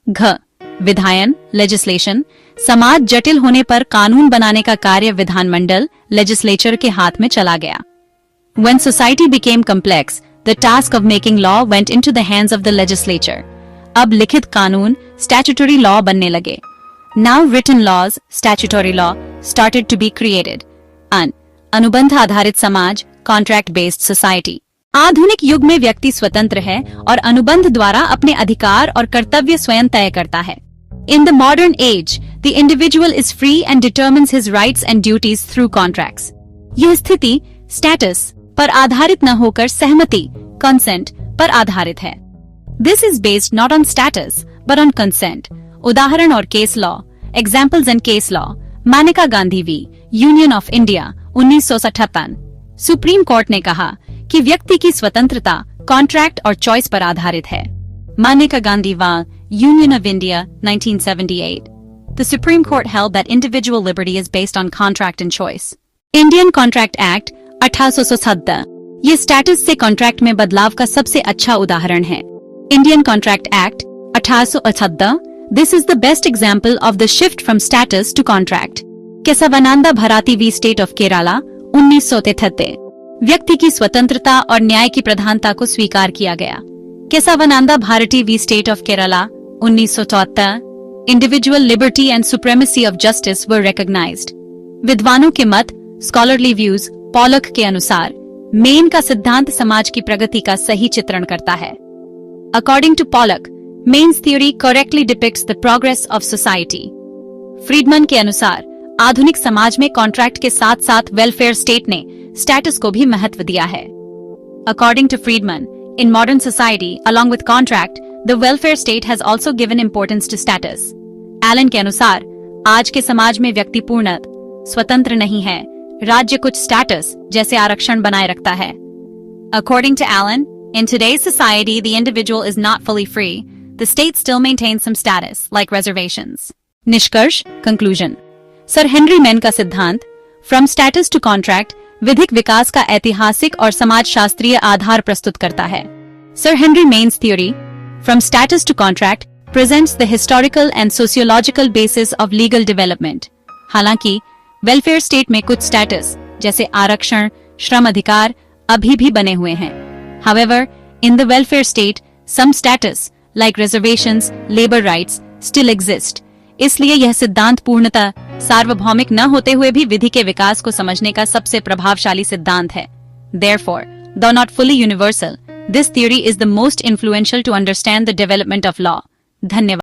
घ विधायन लेजिस्लेशन, समाज जटिल होने पर कानून बनाने का कार्य विधानमंडल लेजिस्लेचर के हाथ में चला गया। When society became complex, the task of making law went into the hands of the legislature. अब लिखित कानून statutory law बनने लगे। Now written laws, statutory law, started to be created. अनुबंध आधारित समाज, contract based society. आधुनिक युग में व्यक्ति स्वतंत्र है और अनुबंध द्वारा अपने अधिकार और कर्तव्य स्वयं तय करता है। In the modern age, the individual is free and determines his rights and duties through contracts. यह स्थिति status पर आधारित न होकर सहमति consent पर आधारित है। This is based not on status but on consent. उदाहरण और case law, examples and case law, मानेका Gandhi v. Union of India 1957। Supreme court ने कहा कि व्यक्ति की स्वतंत्रता कॉन्ट्रैक्ट और चॉइस पर आधारित है। मानेका Gandhi v. Union of India 1978। The Supreme Court held that individual liberty is based on contract and choice. Indian Contract Act 1870 ये स्टेटस से कॉन्ट्रैक्ट में बदलाव का सबसे अच्छा उदाहरण है। Indian Contract Act 1870 This is the best example of the shift from status to contract. Keshavananda Bharti v. State of Kerala 1973 व्यक्ति की स्वतंत्रता और न्याय की प्रधानता को स्वीकार किया गया। Keshavananda Bharti v. State of Kerala 1974 Individual liberty and supremacy of justice were recognized. विद्वानों के मत scholarly views पॉलक के अनुसार मेन का सिद्धांत समाज की प्रगति का सही चित्रण करता है। According to Pollock, Main's theory correctly depicts the progress of society. Fridman के अनुसार आधुनिक समाज में कॉन्ट्रैक्ट के साथ साथ वेलफेयर स्टेट ने स्टेटस को भी महत्व दिया है। According to Friedman, in modern society, along with contract, the welfare state has also given importance to status. Allen के अनुसार आज के समाज में व्यक्ति पूर्णत स्वतंत्र नहीं है, राज्य कुछ स्टेटस जैसे आरक्षण बनाए रखता है। According to Allen, in today's society, the individual is not fully free. The state still maintains some status, like reservations. निष्कर्ष conclusion. सर हेनरी मैन का सिद्धांत फ्रॉम स्टेटस टू कॉन्ट्रैक्ट विधिक विकास का ऐतिहासिक और समाजशास्त्रीय आधार प्रस्तुत करता है। Sir Henry Maine's theory from status to contract presents the historical and sociological basis of legal development. हालांकि वेलफेयर स्टेट में कुछ स्टेटस जैसे आरक्षण, श्रम अधिकार अभी भी बने हुए हैं। However, in the welfare state, some status like reservations, labor rights still exist. इसलिए यह सिद्धांत पूर्णतः सार्वभौमिक न होते हुए भी विधि के विकास को समझने का सबसे प्रभावशाली सिद्धांत है। Therefore, though not fully universal, this theory is the most influential to understand the development of law. धन्यवाद।